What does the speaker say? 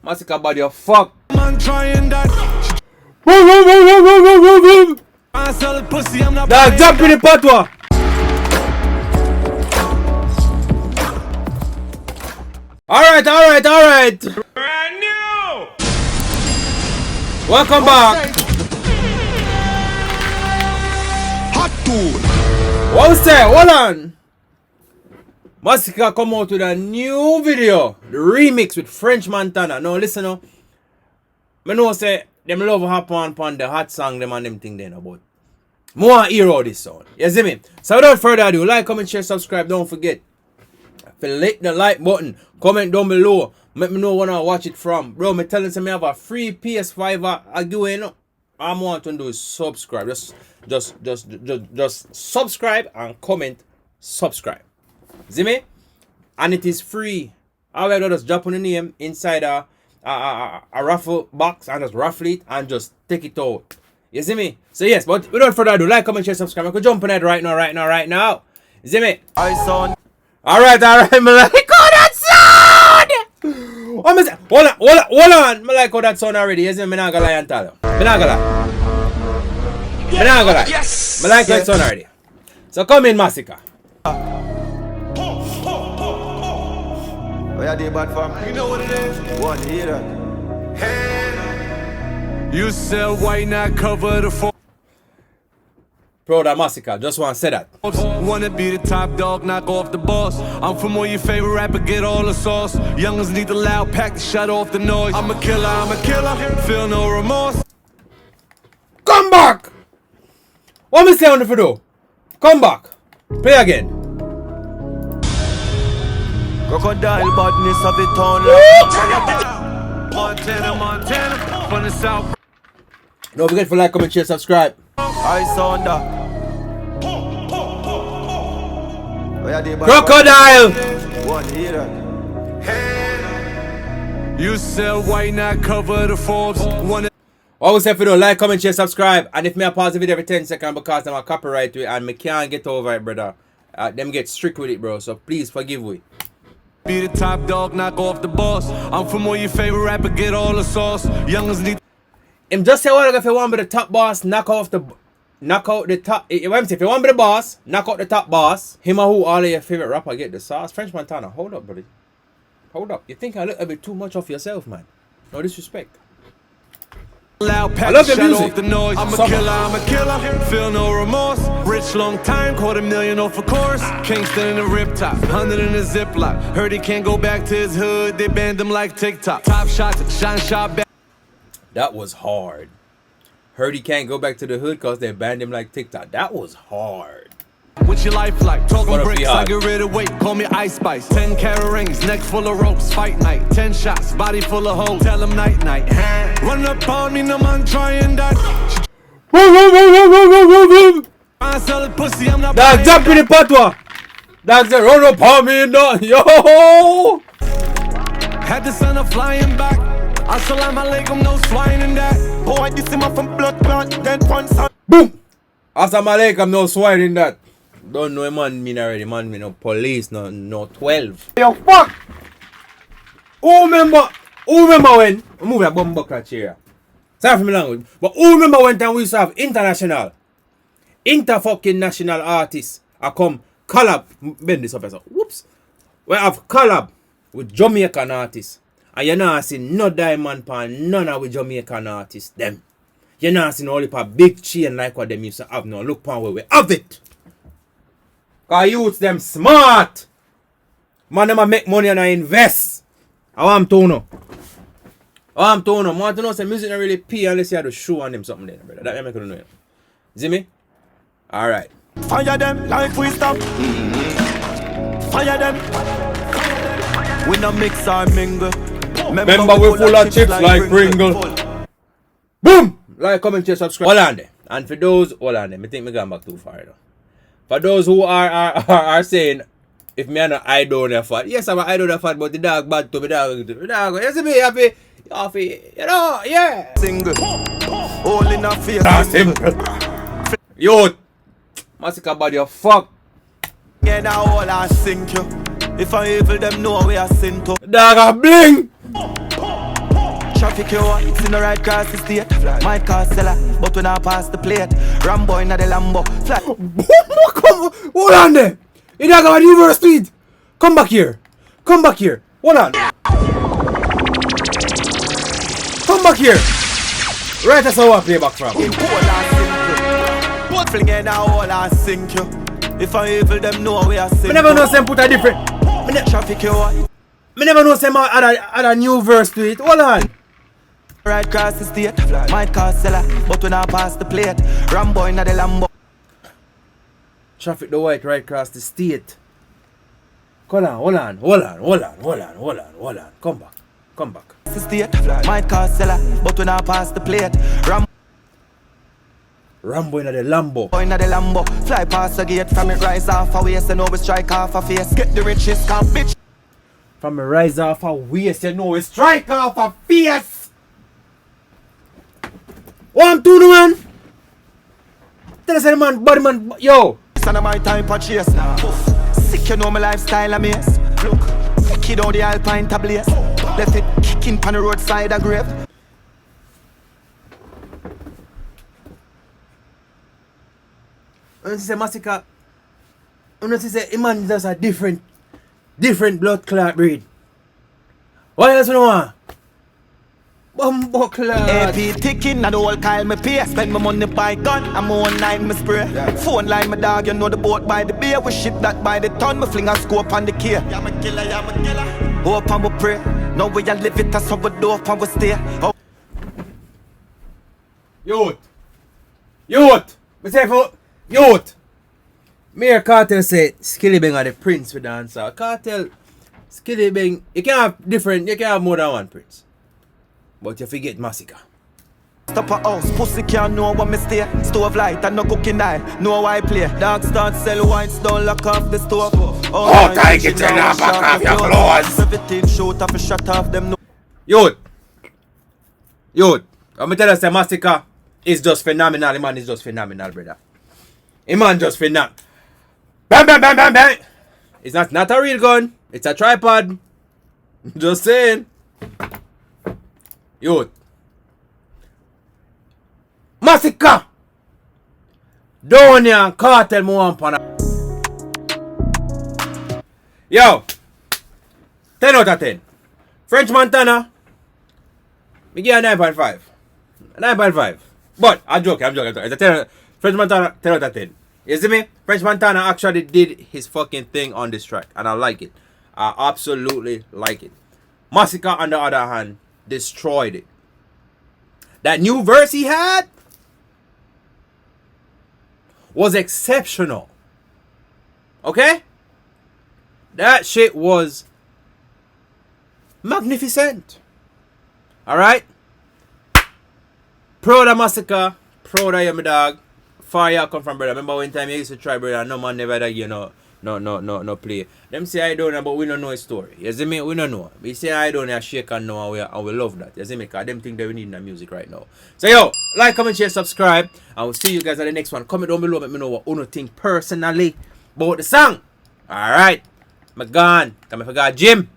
Masicka body of fuck. Man trying that. Dog, jump in the patwa. Alright. Brand new. Welcome back. Hot tool. What was that? Hold on. Masicka come out with a new video. The remix with French Montana. Now listen now. I know say them love hop on the hot song them and them thing then about. More hear all this sound. You see me? So without further ado, like, comment, share, subscribe. Don't forget. Hit the like button. Comment down below. Let me know when I watch it from. Bro, me telling you me have a free PS5 I do it. All I want to do is subscribe. Just subscribe and comment subscribe. See me? And it is free. All I do is drop on the name inside a raffle box and just raffle it and just take it out. You see me? So yes, but without further ado, like, comment, share, subscribe. I could jump on it right now. You see me? I son. Alright, me like how that sound! What me say? Hold on. Me like how that sound already. You see me? Me not gonna lie and tell you. Me not gonna lie. Yes. Me like that sound already. So come in, Masicka. Oh yeah, they bad fam. You know what it is? One heater. Hey. You sell white, not cover the phone. Bro, that Masicka, just want to say that. Wanna be the top dog, knock off the boss. I'm from all your favorite rapper, get all the sauce. Youngins need the loud pack to shut off the noise. I'm a killer, feel no remorse. Come back! What me say on the video? Come back. Play again. Crocodile badness of the town. Montana, from the south. Don't forget to like, comment, share, subscribe. I saw that. Crocodile! One heater. You sell white, not cover the Forbes. Always say if you don't like, comment, share, subscribe. And if me I pause the video every 10 seconds because I'm a copyright to it and me can't get over it, brother. Them get strict with it, bro. So please forgive me. Be the top dog, knock off the boss. I'm from all your favorite rapper, get all the sauce. Youngins need. Him just say what if you want to be the top boss, knock out the top. If you want to be the boss, knock out the top boss. Him or who all of your favorite rapper get the sauce. French Montana, hold up, buddy. Hold up. You think I look a bit too much of yourself, man? No disrespect. Loud pack, I love your shut music. off the noise. I'm a killer, feel no remorse. Rich long time, $250,000 off a course. Kingston in the rip top, 100 in the ziplock. Heard he can't go back to his hood, they banned him like TikTok. Top shots, shine shot back. That was hard. Heard he can't go back to the hood because they banned him like TikTok. That was hard. What's your life like? Talking What bricks, I get rid of weight. Call me Ice Spice. 10 carat rings, neck full of ropes. Fight night, 10 shots, body full of hoes. Tell him night. Run up on me, no man trying that. I sell it pussy, I'm not. Dog, jump in the patwa. Dog, say run up on me, no. Yo. Had the sun up flying back. Assalamu alaikum, no swine in that. Boy, this is my from blood clot, dead one son. Boom. Assalamu alaikum, no swine in that. Don't know a man mean already, man mean no police, no 12. Yo, fuck! Who remember when? I'm moving a bomb buckler chair. Sorry for my language. But who remember when time we used to have fucking national artists I come collab, bend this up as well. Whoops. We have collab with Jamaican artists. And you're not seeing no diamond pan, none of the Jamaican artists, them. You're not seeing only a big chain like what them used to have now. Look pan where we have it. Cause youths them smart. Man them a make money and I invest. I want to know. I want to know say music don't really pay unless you have to show on them something there, brother. That make you know. See me? Alright. Fire them like we stop. Fire them. We no mix or mingle. Remember we full of chips like Pringle. Boom! Like, comment, share, subscribe. Hold on there. And for those, hold on there. I think me gone back too far though. For those who are saying, if me are not idol their fat, yes, I'm an idol their fat, but the dog bad to me, dog, you see me happy, you know, yeah. Single, all in a face. That's simple. Yo, Masicka body of fuck. Yeah, now all I sink you. If I evil them know we are sin to. Dog a bling. Traffic you want, it's in the right cross the state. My car seller, but when I pass the plate. Rambo in the Lambo. Fly. Come, hold on there. You don't got a reverse speed. Come back here. Come back here. Hold on. Come back here. Right, that's how I play back from. Both fling in all I sink you. If I evil them know we are sink. I never know some put a different. Traffic you want. I never know some add a new verse to it. Hold on. Right cross the state. My car seller, but when I pass the plate. Rambo in the Lambo. Traffic the white right across the state. Hold on. Come back. The state. My car seller, but when I pass the plate. Rambo in the Lambo. In the Lambo. Fly past the gate from it rise off a waist. And know we strike off a face. Get the richest come bitch. From a rise off a waist, you know we strike off a face. 1, 2, no man. Tell us the man, body man, yo. Son of my time for chase. Sick, you know my lifestyle a mess. Look, kid on the Alpine tablaze. Left it kicking on the roadside a grave. When you say Masicka, when you say a man does a different blood clot breed. What else you want? Bumbo clot. AP ticking and the whole Kyle me pay. Spend my money buy gun and my own line me spray. Phone line my dog, you know the boat by the beer. We ship that by the ton, me fling a scope on the key. Yeah, I'm a killer. Hope and we pray. Now we a live it as how we do up and we stay. Oh. Youth. Me say for youth. Mayor Cartel said Skilly Bang are the prince for dancer. Cartel, Skilly Bang, you can have more than one prince. But you forget Masicka. Stop a house, pussy can't know what me stay. Stove light and no cooking oil, know why I play. Dog start sell wines, don't lock off the stove. Oh, take it and back off your clothes. 17 shoot off a shot off them. Youth, I'm tell you say Masicka is just phenomenal. The man is just phenomenal, brother. The man just phenomenal. Bang. It's not a real gun. It's a tripod. Just saying. Youth. Masicka. Down here, Cartel mo one pana. Yo. 10 out of 10. French Montana. Me give a 9.5. 9.5. But I'm joking. It's a 10. French Montana 10 out of 10. You see me? French Montana actually did his fucking thing on this track. And I like it. I absolutely like it. Masicka, on the other hand, destroyed it. That new verse he had was exceptional. Okay? That shit was magnificent. Alright? Proud of Masicka. Proud of you, my dog. Far you come from, brother. Remember one time you used to try, brother, no man never you know, no play. Them say I don't know, but we don't know his story. You see me? We don't know. We say I don't know, shake and know, and we love that. You see me? Because them think that we need in the music right now. So yo, like, comment, share, subscribe. I will see you guys at the next one. Comment down below, let me know what you think personally about the song. Alright. I'm gone. Come I forgot Jim.